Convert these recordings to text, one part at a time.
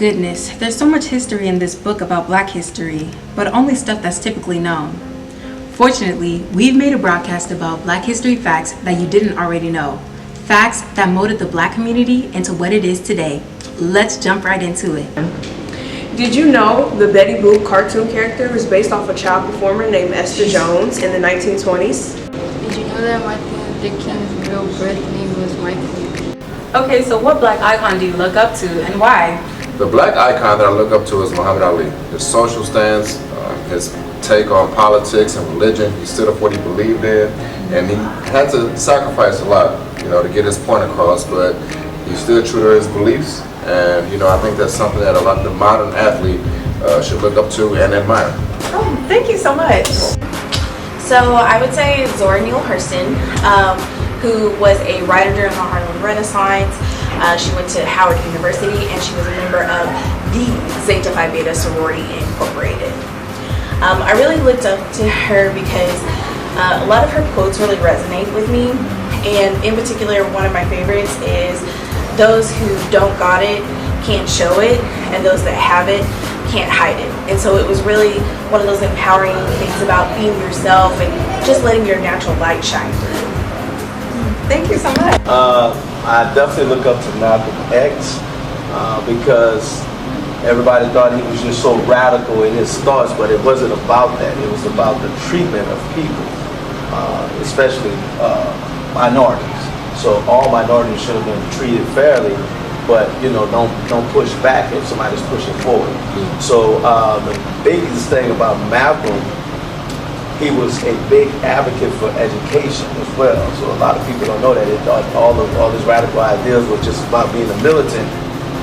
goodness, there's so much history in this book about Black history, but only stuff that's typically known. Fortunately, we've made a broadcast about Black history facts that you didn't already know. Facts that molded the Black community into what it is today. Let's jump right into it. Did you know the Betty Boop cartoon character was based off a child performer named Esther Jones in the 1920s? Did you know that Martin Luther King's real birth name was Michael? Okay, so what Black icon do you look up to and why? The Black icon that I look up to is Muhammad Ali. His social stance, his take on politics and religion, he stood up for what he believed in, and he had to sacrifice a lot, to get his point across, but he stood true to his beliefs, and, I think that's something that the modern athlete should look up to and admire. Oh, thank you so much. So I would say Zora Neale Hurston, who was a writer during the Harlem Renaissance. She went to Howard University and she was a member of the Zeta Phi Beta Sorority Incorporated. I really looked up to her because a lot of her quotes really resonate with me, and in particular one of my favorites is, "Those who don't got it can't show it, and those that have it can't hide it." And so it was really one of those empowering things about being yourself and just letting your natural light shine through. Thank you so much. I definitely look up to Malcolm X because everybody thought he was just so radical in his thoughts, but it wasn't about that. It was about the treatment of people, especially minorities. So all minorities should have been treated fairly, but don't push back if somebody's pushing forward. So the biggest thing about Malcolm, he was a big advocate for education as well. So a lot of people don't know that. They thought all his radical ideas were just about being a militant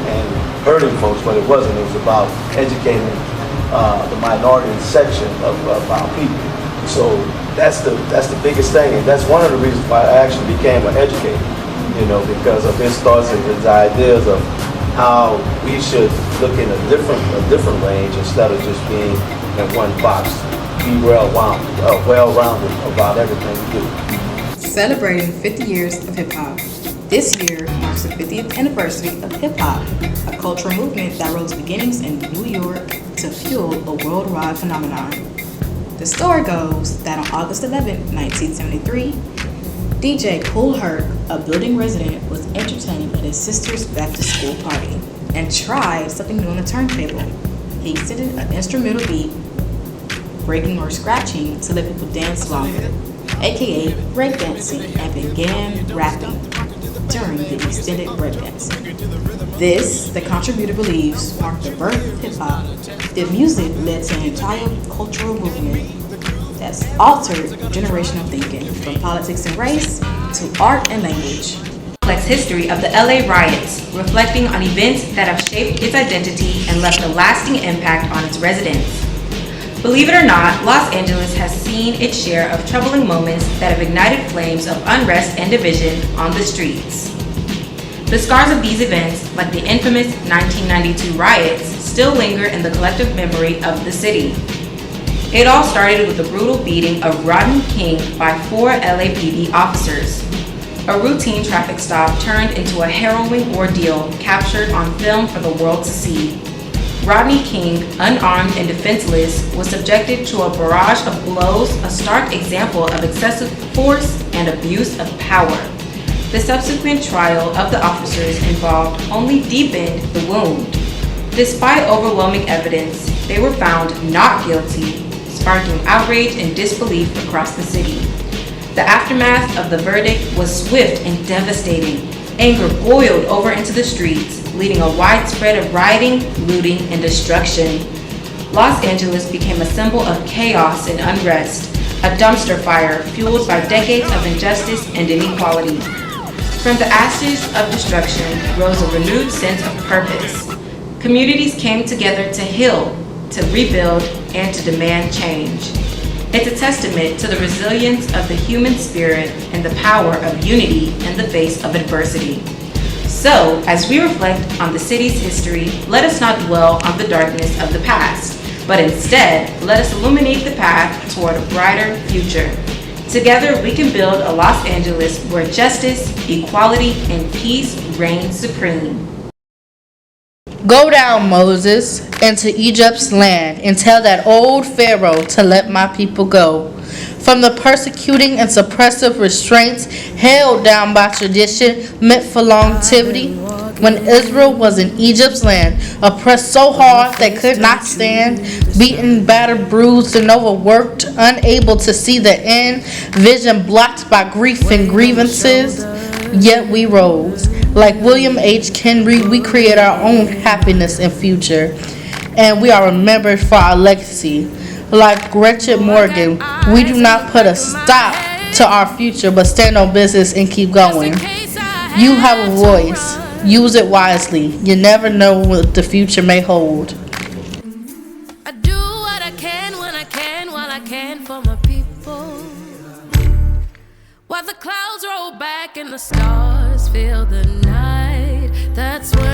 and hurting folks, but it wasn't. It was about educating the minority section of our people. So that's the biggest thing, and that's one of the reasons why I actually became an educator. Because of his thoughts and his ideas of how we should look in a different range instead of just being in one box. Be well-rounded about everything we do. Celebrating 50 years of hip-hop. This year marks the 50th anniversary of hip-hop, a cultural movement that rose beginnings in New York to fuel a worldwide phenomenon. The story goes that on August 11, 1973, DJ Kool Herc, a building resident, was entertained at his sister's back-to-school party and tried something new on the turntable. He extended an instrumental beat, breaking or scratching to let people dance longer, aka breakdancing, and began rapping during the extended breakdancing. This, the contributor believes, marked the birth of hip-hop. The music led to an entire cultural movement that's altered generational thinking, from politics and race to art and language. Complex history of the LA riots, reflecting on events that have shaped its identity and left a lasting impact on its residents. Believe it or not, Los Angeles has seen its share of troubling moments that have ignited flames of unrest and division on the streets. The scars of these events, like the infamous 1992 riots, still linger in the collective memory of the city. It all started with the brutal beating of Rodney King by 4 LAPD officers. A routine traffic stop turned into a harrowing ordeal captured on film for the world to see. Rodney King, unarmed and defenseless, was subjected to a barrage of blows, a stark example of excessive force and abuse of power. The subsequent trial of the officers involved only deepened the wound. Despite overwhelming evidence, they were found not guilty, sparking outrage and disbelief across the city. The aftermath of the verdict was swift and devastating. Anger boiled over into the streets, leading a widespread of rioting, looting, and destruction. Los Angeles became a symbol of chaos and unrest, a dumpster fire fueled by decades of injustice and inequality. From the ashes of destruction rose a renewed sense of purpose. Communities came together to heal, to rebuild, and to demand change. It's a testament to the resilience of the human spirit and the power of unity in the face of adversity. So, as we reflect on the city's history, let us not dwell on the darkness of the past, but instead, let us illuminate the path toward a brighter future. Together, we can build a Los Angeles where justice, equality, and peace reign supreme. Go down, Moses, into Egypt's land, and tell that old Pharaoh to let my people go. From the persecuting and suppressive restraints held down by tradition meant for longevity, when Israel was in Egypt's land, oppressed so hard they could not stand, beaten, battered, bruised, and overworked, unable to see the end, vision blocked by grief and grievances, yet we rose. Like William H. Henry, we create our own happiness and future, and we are remembered for our legacy. Like Gretchen Morgan, we do not put a stop to our future, but stand on business and keep going. You have a voice. Use it wisely. You never know what the future may hold. I do what I can when I can, while I can for my people. While the clouds roll back and the stars fill the night, that's what